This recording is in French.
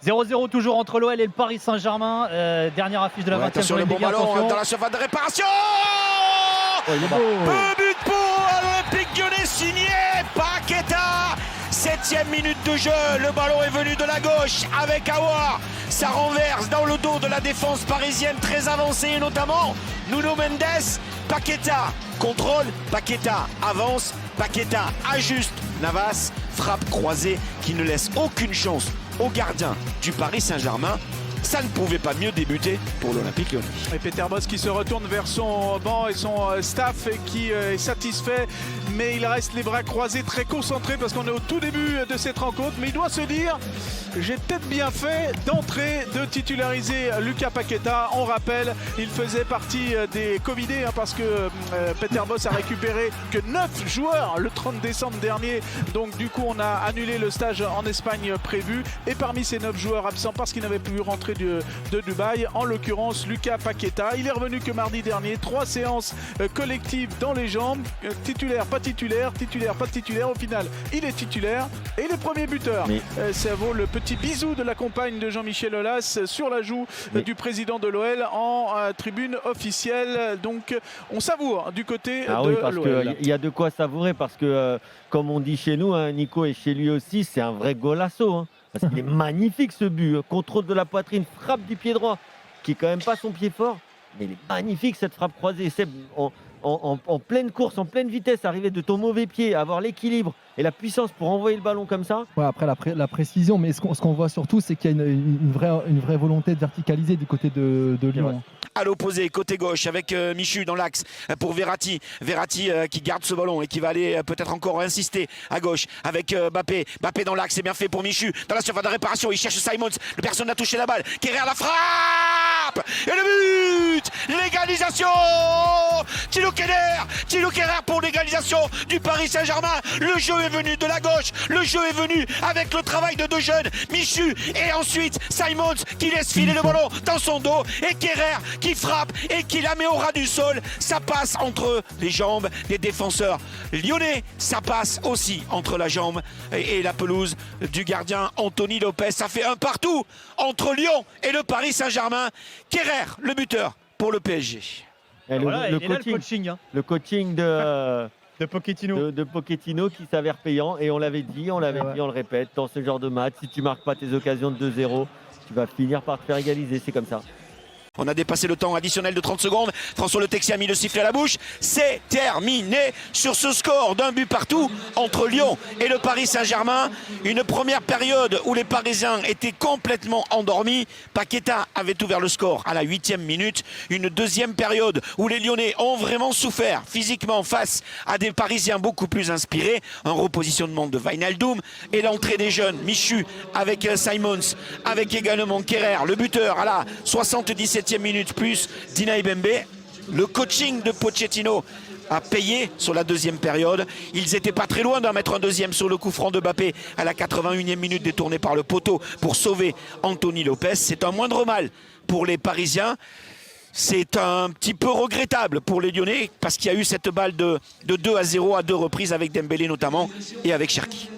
0-0 toujours entre l'OL et le Paris Saint-Germain. Dernière affiche de la 20e attention, le journée bon de Ligue 1, ballon attention. dans la surface de réparation. Oh, il est beau. Peu but pour l'Olympique Lyonnais signé Paqueta. 7e minute de jeu, le ballon est venu de la gauche avec Aouar. Ça renverse dans le dos de la défense parisienne très avancée, et notamment Nuno Mendes. Paqueta contrôle, Paqueta avance, Paqueta ajuste. Navas, frappe croisée qui ne laisse aucune chance au gardien du Paris Saint-Germain. Ça ne pouvait pas mieux débuter pour l'Olympique Lyonnais. Et Peter Bosz qui se retourne vers son banc et son staff et qui est satisfait, mais il reste les bras croisés, très concentré parce qu'on est au tout début de cette rencontre. Mais il doit se dire, j'ai peut-être bien fait d'entrer, de titulariser Lucas Paqueta. On rappelle, il faisait partie des Covidés parce que Peter Bosz a récupéré que 9 joueurs le 30 décembre dernier. Donc du coup, on a annulé le stage en Espagne prévu. Et parmi ces 9 joueurs absents, parce qu'ils n'avaient pu rentrer de Dubaï, en l'occurrence Lucas Paqueta. Il est revenu que mardi dernier, 3 séances collectives dans les jambes, titulaire, pas titulaire, titulaire, pas titulaire. Au final, il est titulaire et il est premier buteur. Ça vaut le petit bisou de la compagne de Jean-Michel Aulas sur la joue du président de l'OL en tribune officielle. Donc on savoure du côté de oui, parce l'OL. qu'il y a de quoi savourer parce que, comme on dit chez nous, Nico et chez lui aussi, c'est un vrai golasso. Parce qu'il est magnifique ce but. Contrôle de la poitrine, frappe du pied droit, qui est quand même pas son pied fort. Mais il est magnifique cette frappe croisée. C'est en pleine course, en pleine vitesse, arriver de ton mauvais pied, avoir l'équilibre et la puissance pour envoyer le ballon comme ça. Ouais, après la précision, mais ce qu'on voit surtout, c'est qu'il y a une vraie volonté de verticaliser du côté de Lyon. À l'opposé, côté gauche, avec Michu dans l'axe pour Verratti. Verratti qui garde ce ballon et qui va aller peut-être encore insister à gauche avec Mbappé. Mbappé dans l'axe, c'est bien fait pour Michu. Dans la surface de réparation, il cherche Simons. Le personne n'a touché la balle. Kerrer la frappe et le but. L'égalisation. Thilo Kerrer pour l'égalisation du Paris Saint-Germain. Le jeu est venu de la gauche. Le jeu est venu avec le travail de deux jeunes, Michu et ensuite Simons qui laisse filer le ballon dans son dos et Kerrer qui frappe et qui la met au ras du sol. Ça passe entre les jambes des défenseurs lyonnais. Ça passe aussi entre la jambe et la pelouse du gardien Anthony Lopez. Ça fait un partout entre Lyon et le Paris Saint-Germain. Kerrer, le buteur pour le PSG. Le coaching de Pochettino. de Pochettino qui s'avère payant. Et on l'avait dit, on le répète, dans ce genre de match, si tu marques pas tes occasions de 2-0, tu vas finir par te faire égaliser. C'est comme ça. On a dépassé le temps additionnel de 30 secondes. François Le Texier a mis le sifflet à la bouche. C'est terminé sur ce score d'un but partout entre Lyon et le Paris Saint-Germain. Une première période où les Parisiens étaient complètement endormis. Paqueta avait ouvert le score à la 8e minute. Une deuxième période où les Lyonnais ont vraiment souffert physiquement face à des Parisiens beaucoup plus inspirés. Un repositionnement de Wijnaldum et l'entrée des jeunes. Michu avec Simons, avec également Kerrer, le buteur à la 77e minute plus Dina Ibembe. Le coaching de Pochettino a payé sur la deuxième période. Ils n'étaient pas très loin d'en mettre un deuxième sur le coup franc de Mbappé à la 81e minute détourné par le poteau pour sauver Anthony Lopez. C'est un moindre mal pour les Parisiens. C'est un petit peu regrettable pour les Lyonnais parce qu'il y a eu cette balle de 2-0 à deux reprises avec Dembélé notamment et avec Cherki.